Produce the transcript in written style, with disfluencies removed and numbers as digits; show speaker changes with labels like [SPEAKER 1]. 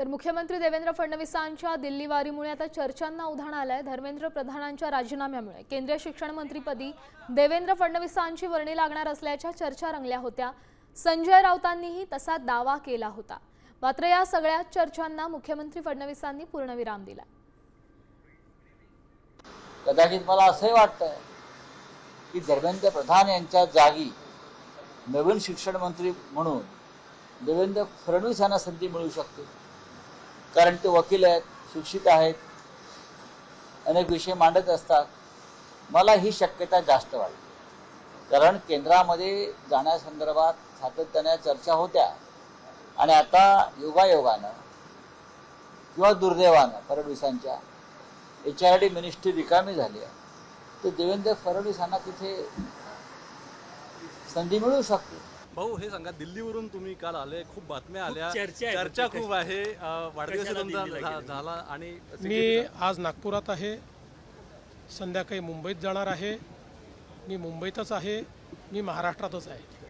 [SPEAKER 1] तर मुख्यमंत्री देवेंद्र फडणवीसांच्या दिल्ली वारीमुळे आता चर्चांना उधाण आलंय। धर्मेंद्र प्रधानांच्या राजीनाम्यामुळे केंद्रीय शिक्षण मंत्रीपदी देवेंद्र फडणवीसांची वर्णी लागणार असल्याच्या चर्चा रंगल्या होत्या। संजय राऊतांनीही तसा दावा केला होता। मात्र या सगळ्या चर्चांना मुख्यमंत्री फडणवीसांनी पूर्णविराम दिला।
[SPEAKER 2] कदाचित मला असंही वाटतंय की धर्मेंद्र प्रधान यांच्या जागी नवीन शिक्षण मंत्री म्हणून देवेंद्र फडणवीस यांना संधी मिळू शकते, कारण ते वकील आहेत, शिक्षित आहेत, अनेक विषय मांडत असतात। मला ही शक्यता जास्त वाटते, कारण केंद्रामध्ये जाण्यासंदर्भात सातत्याने चर्चा होत्या आणि आता योगायोगानं किंवा दुर्दैवानं फडणवीसांच्या HRD मिनिस्ट्री रिकामी झाली आहे, तर देवेंद्र फडणवीस यांना तिथे संधी मिळू शकते।
[SPEAKER 3] भाऊ, हे सांगा, दिल्लीवरून तुम्ही काल आले, खूप बातम्या आल्या, चर्चा खूप आहे, वाढदिवस झाला आणि
[SPEAKER 4] मी आज नागपुरात आहे, संध्याकाळी मुंबईत जाणार आहे। मी मुंबईतच आहे, मी महाराष्ट्रातच आहे।